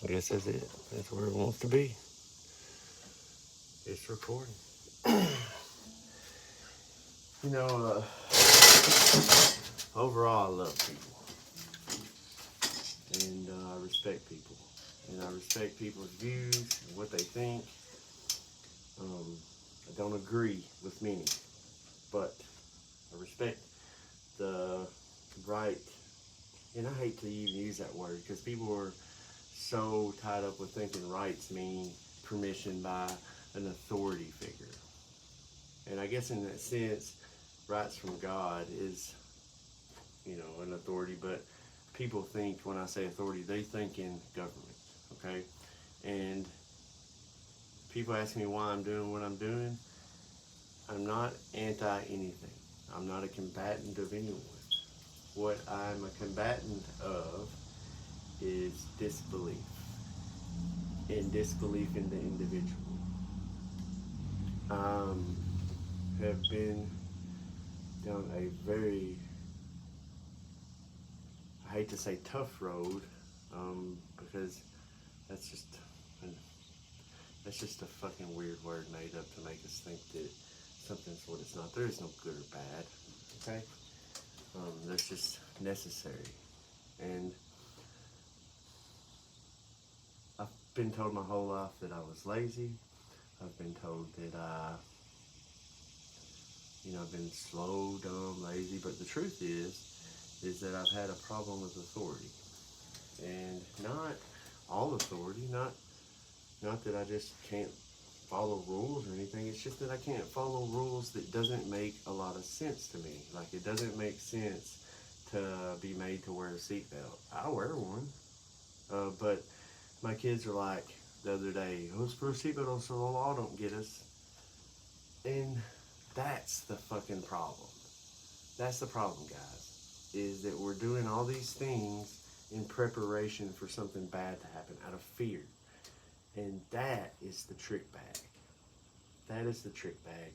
I guess that's it. That's where it wants to be. It's recording. You know, overall, I love people. And I respect people. And I respect people's views and what they think. I don't agree with many, but I respect the right. And I hate to even use that word because people are so tied up with thinking rights mean permission by an authority figure. And I guess in that sense, rights from God is, an authority, but people think when I say authority, they think in government, okay? And people ask me why I'm doing what I'm doing. I'm not anti anything. I'm not a combatant of anyone. What I'm a combatant of is disbelief, and disbelief in the individual. Have been down a very, I hate to say tough road, because that's just that's just a fucking weird word made up to make us think that something's what it's not. There is no good or bad, okay? There's just necessary. And I've been told my whole life that I was lazy. I've been told that I've been slow, dumb, lazy. But the truth is that I've had a problem with authority. And not all authority, not that I just can't follow rules or anything. It's just that I can't follow rules that doesn't make a lot of sense to me. Like, it doesn't make sense to be made to wear a seatbelt. I wear one, but my kids are like the other day, let's put a seatbelt on so the law don't get us. And that's the fucking problem. That's the problem, guys, is that we're doing all these things in preparation for something bad to happen out of fear. And that is the trick bag. That is the trick bag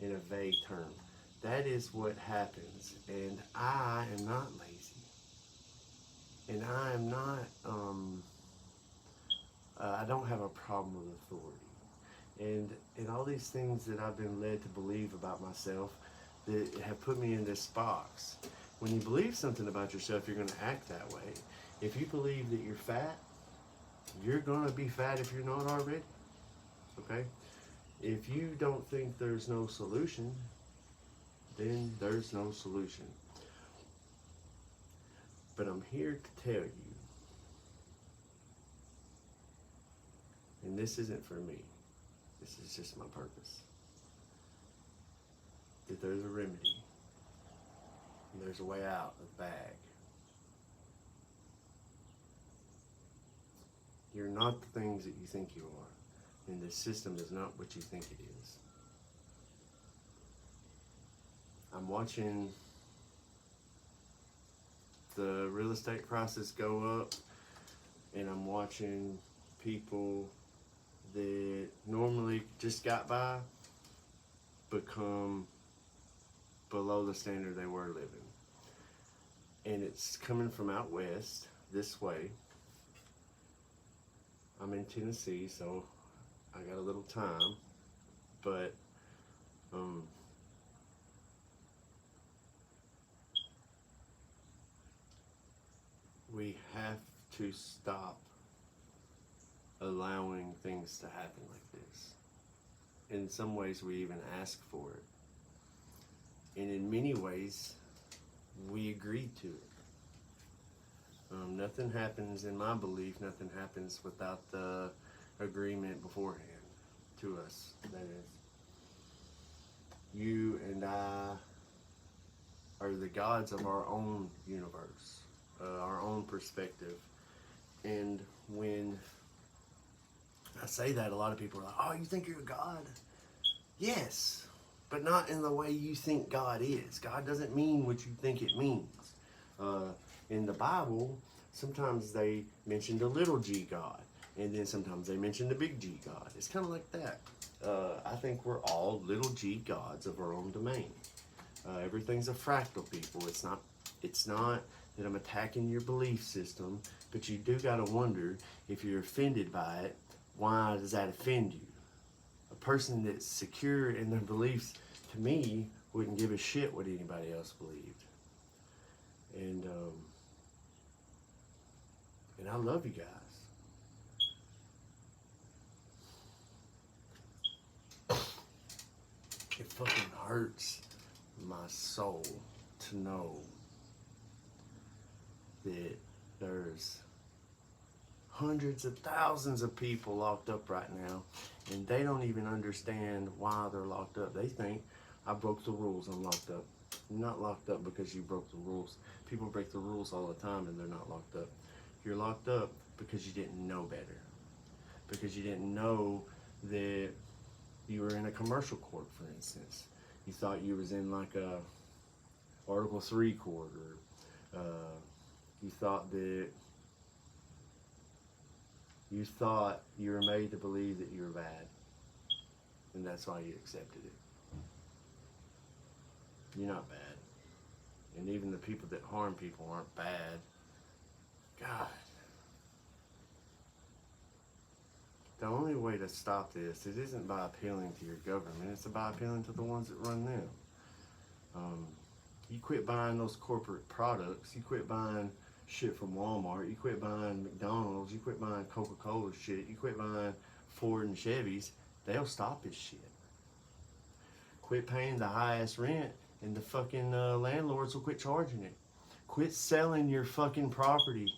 in a vague term. That is what happens. And I am not lazy. And I am not, I don't have a problem with authority. And all these things that I've been led to believe about myself that have put me in this box. When you believe something about yourself, you're going to act that way. If you believe that you're fat, you're going to be fat if you're not already. Okay? If you don't think there's no solution, then there's no solution. But I'm here to tell you, and this isn't for me, this is just my purpose, that there's a remedy, and there's a way out of the bag. You're not the things that you think you are, and this system is not what you think it is. I'm watching the real estate prices go up, and I'm watching people that normally just got by become below the standard they were living. And it's coming from out west this way. I'm in Tennessee, so I got a little time, but we have to stop allowing things to happen like this. In some ways, we even ask for it. And in many ways, we agree to it. Nothing happens, in my belief, nothing happens without the agreement beforehand to us. That is, you and I are the gods of our own universe, our own perspective. And when I say that, a lot of people are like, oh, you think you're a god? Yes, but not in the way you think God is. God doesn't mean what you think it means. In the Bible, sometimes they mention the little g God, and then sometimes they mention the big G God. It's kind of like that. I think we're all little g gods of our own domain. Everything's a fractal, people. It's not that I'm attacking your belief system, but you do got to wonder, if you're offended by it, why does that offend you? A person that's secure in their beliefs, to me, wouldn't give a shit what anybody else believed. And I love you guys. It fucking hurts my soul to know that there's hundreds of thousands of people locked up right now, and they don't even understand why they're locked up. They think, I broke the rules, I'm locked up. You're not locked up because you broke the rules. People break the rules all the time and they're not locked up. You're locked up because you didn't know better. Because you didn't know that you were in a commercial court, for instance. You thought you was in like a Article 3 court, or you thought you were made to believe that you were bad, and that's why you accepted it. You're not bad. And even the people that harm people aren't bad. God. The only way to stop this, it isn't by appealing to your government, it's by appealing to the ones that run them. You quit buying those corporate products, you quit buying shit from Walmart, you quit buying McDonald's, you quit buying Coca-Cola shit, you quit buying Ford and Chevys, they'll stop this shit. Quit paying the highest rent and the fucking landlords will quit charging it. Quit selling your fucking property.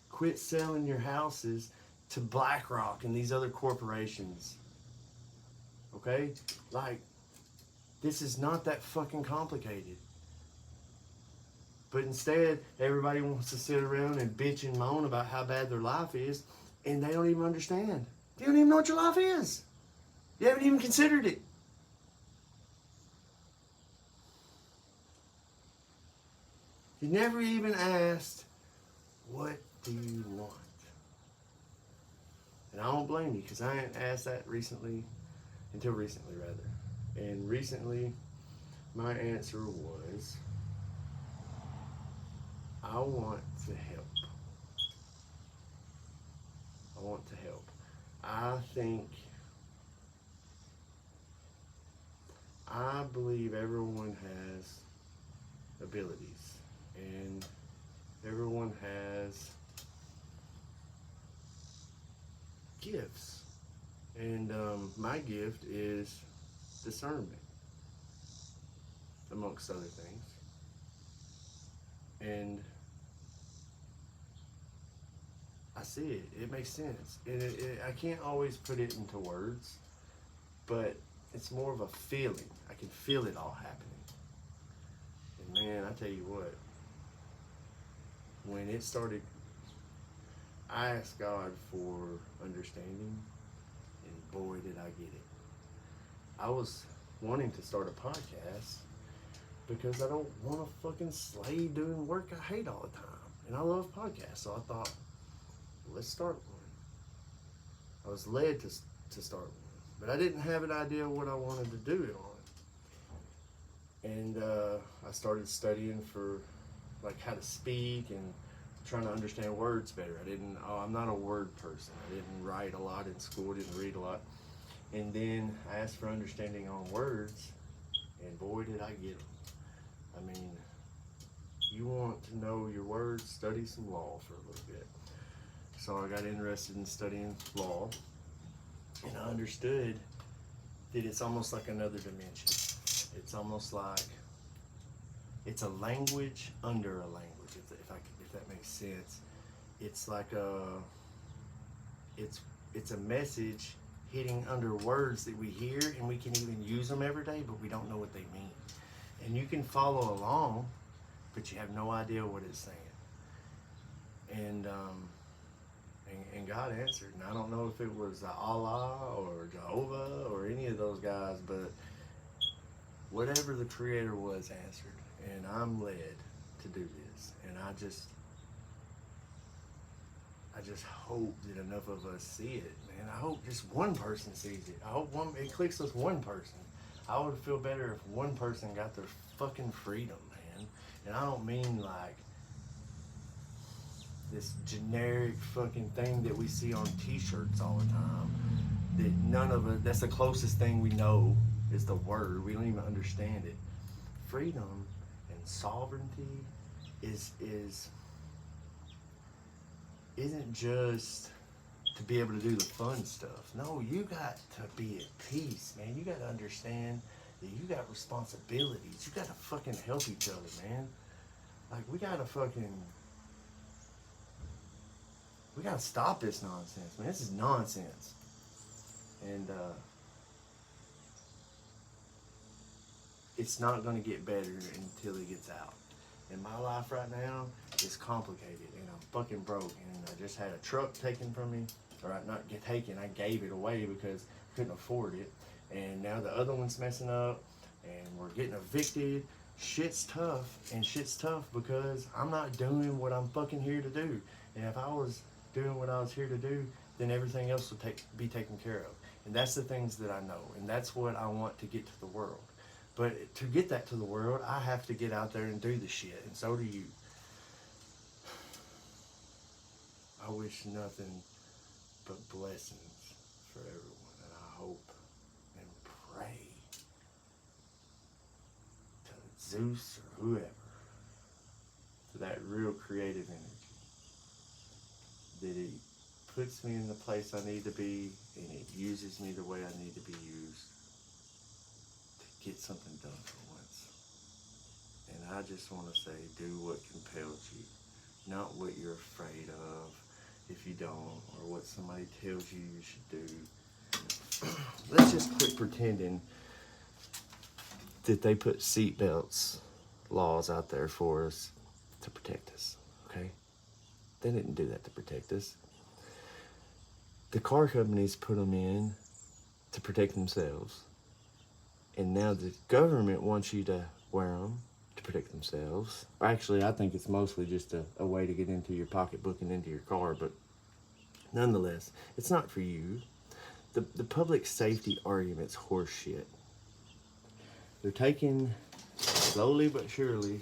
Quit selling your houses to BlackRock and these other corporations. Okay? Like, this is not that fucking complicated. But instead, everybody wants to sit around and bitch and moan about how bad their life is, and they don't even understand. They don't even know what your life is. You haven't even considered it. You never even asked, what do you want? And I don't blame you, because I ain't asked that until recently rather. And recently, my answer was, I want to help. I want to help. I believe everyone has abilities, and everyone has gifts. And my gift is discernment, amongst other things. And I see it. It makes sense. And I can't always put it into words, but it's more of a feeling. I can feel it all happening. And man, I tell you what, when it started, I asked God for understanding, and boy, did I get it. I was wanting to start a podcast because I don't want to fucking slave doing work I hate all the time. And I love podcasts, so I thought, let's start one. I was led to start one, but I didn't have an idea what I wanted to do it on. And I started studying for like how to speak and trying to understand words better. I'm not a word person. I didn't write a lot in school, didn't read a lot. And then I asked for understanding on words, and boy, did I get them. I mean, you want to know your words, study some law for a little bit. So I got interested in studying law, and I understood that it's almost like another dimension. It's almost like it's a language under a language, if that makes sense. It's like it's a message hitting under words that we hear, and we can even use them every day, but we don't know what they mean. And you can follow along, but you have no idea what it's saying. And God answered. And I don't know if it was Allah or Jehovah or any of those guys, but whatever the creator was answered. And I'm led to do this. And I just hope that enough of us see it, man. I hope just one person sees it. I hope it clicks with one person. I would feel better if one person got their fucking freedom, man. And I don't mean like this generic fucking thing that we see on t-shirts all the time. That none of it, that's the closest thing we know is the word. We don't even understand it. Freedom and sovereignty isn't just to be able to do the fun stuff. No, you got to be at peace, man. You got to understand that you got responsibilities. You got to fucking help each other, man. Like, we got to stop this nonsense, man. This is nonsense. And it's not going to get better until it gets out. And my life right now is complicated, and I'm fucking broke. And I just had a truck taken from me, or not get taken. I gave it away because I couldn't afford it. And now the other one's messing up, and we're getting evicted. Shit's tough, and shit's tough because I'm not doing what I'm fucking here to do. And if I was doing what I was here to do, then everything else would be taken care of. And that's the things that I know, and that's what I want to get to the world. But to get that to the world, I have to get out there and do the shit, and so do you. I wish nothing but blessings for everyone, and I hope and pray to Zeus or whoever, to that real creative energy, that it puts me in the place I need to be, and it uses me the way I need to be used to get something done for once. And I just want to say, do what compels you, not what you're afraid of if you don't, or what somebody tells you you should do. Let's just quit pretending that they put seatbelts laws out there for us to protect us, okay? They didn't do that to protect us. The car companies put them in to protect themselves. And now the government wants you to wear them to protect themselves. Actually, I think it's mostly just a way to get into your pocketbook and into your car, but nonetheless, it's not for you. The public safety argument's horse shit. They're taking, slowly but surely,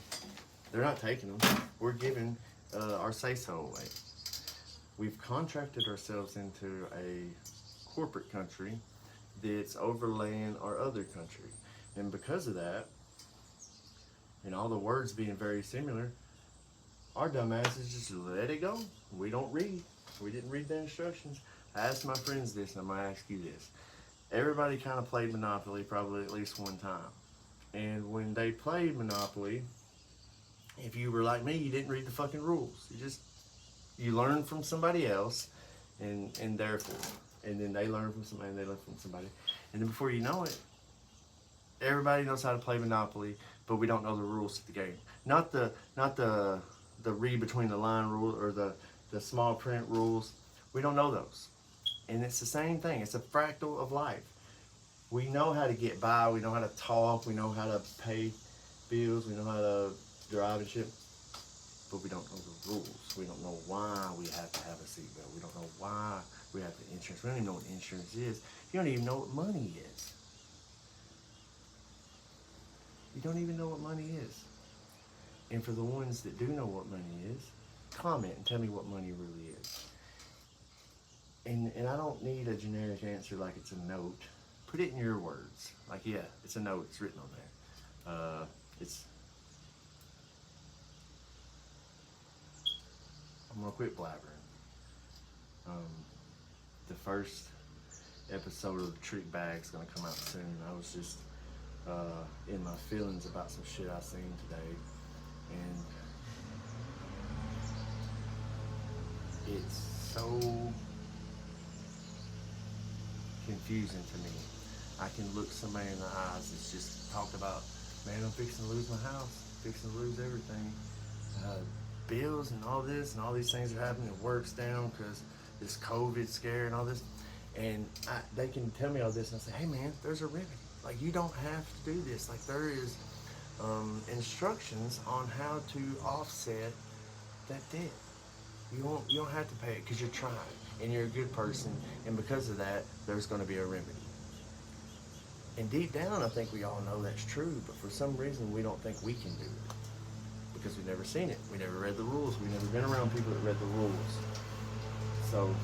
they're not taking them. We're giving our say-so away. We've contracted ourselves into a corporate country that's overlaying our other country. And because of that, and all the words being very similar, our dumbasses just let it go. We don't read. We didn't read the instructions. I asked my friends this, and I'm going to ask you this. Everybody kind of played Monopoly probably at least one time. And when they played Monopoly, if you were like me, you didn't read the fucking rules. You learn from somebody else, and therefore, and then they learn from somebody, and they learn from somebody, and then before you know it, everybody knows how to play Monopoly, but we don't know the rules to the game. Not the read between the line rule or the small print rules. We don't know those, and it's the same thing. It's a fractal of life. We know how to get by. We know how to talk. We know how to pay bills. We know how to drive and shit. But we don't know the rules. We don't know why we have to have a seatbelt. We don't know why we have the insurance. We don't even know what insurance is. You don't even know what money is. You don't even know what money is. And for the ones that do know what money is, comment and tell me what money really is. And I don't need a generic answer like it's a note. Put it in your words. Like, yeah, it's a note. It's written on there. I'm gonna quit blabbering. The first episode of Trickbag is gonna come out soon. I was just in my feelings about some shit I seen today, and it's so confusing to me. I can look somebody in the eyes that's just talked about, man, I'm fixing to lose my house, fixing to lose everything. Bills and all this and all these things are happening. Work's down because this COVID scare and all this. And they can tell me all this, and I say, hey man, there's a remedy. Like, you don't have to do this. Like, there is instructions on how to offset that debt. You don't have to pay it because you're trying and you're a good person, and because of that, there's going to be a remedy. And deep down, I think we all know that's true, but for some reason, we don't think we can do it because we've never seen it. We never read the rules. We've never been around people that read the rules. So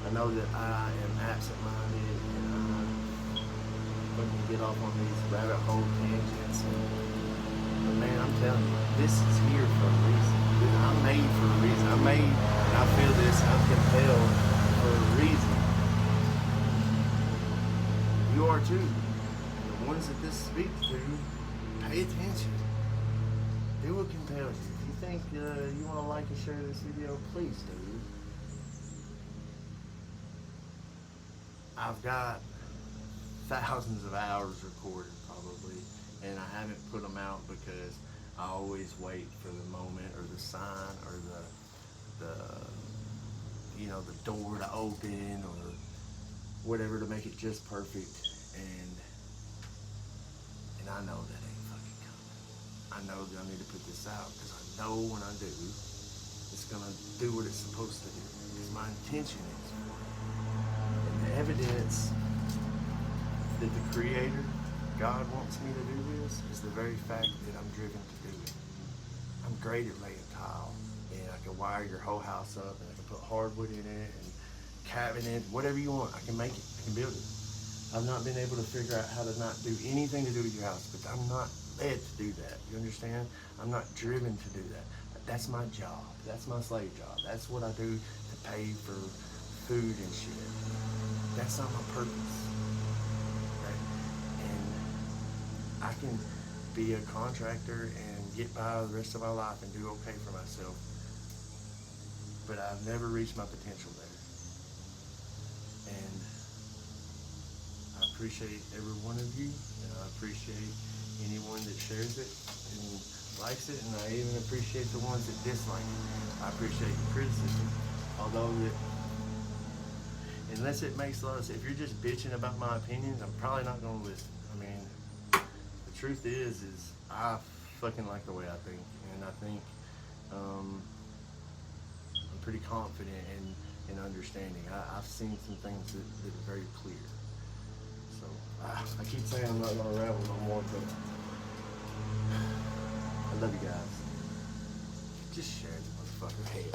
I know that I am absent-minded and I fucking get off on these rabbit hole tangents. But man, I'm telling you, this is here for a reason. I'm made for a reason. I'm made, and I feel this, I'm compelled for a reason. You are too. And the ones that this speaks to, pay attention. Do what compels you. If you think you want to like and share this video, please do. I've got thousands of hours recorded probably, and I haven't put them out because I always wait for the moment or the sign or the the door to open or whatever to make it just perfect, and I know that ain't fucking coming. I know that I need to put this out because I know when I do, it's gonna do what it's supposed to do because my intention is for it. And the evidence that the Creator, God, wants me to do this is the very fact that I'm driven to do it. I'm great at laying tile, and I can wire your whole house up, and I can put hardwood in it, and cabinet, whatever you want. I can make it. I can build it. I've not been able to figure out how to not do anything to do with your house, but I'm not led to do that. You understand? I'm not driven to do that. That's my job. That's my slave job. That's what I do to pay for food and shit. That's not my purpose. Right? And I can be a contractor and get by the rest of my life and do okay for myself, but I've never reached my potential there. And I appreciate every one of you, and I appreciate anyone that shares it and likes it, and I even appreciate the ones that dislike it. I appreciate the criticism, although that, unless it makes a lot of sense, if you're just bitching about my opinions, I'm probably not going to listen. I mean, the truth is I fucking like the way I think, and I think I'm pretty confident in understanding. I've seen some things that are very clear. So I keep saying I'm not going to ramble no more, but I love you guys. Just share the motherfucker. Hey.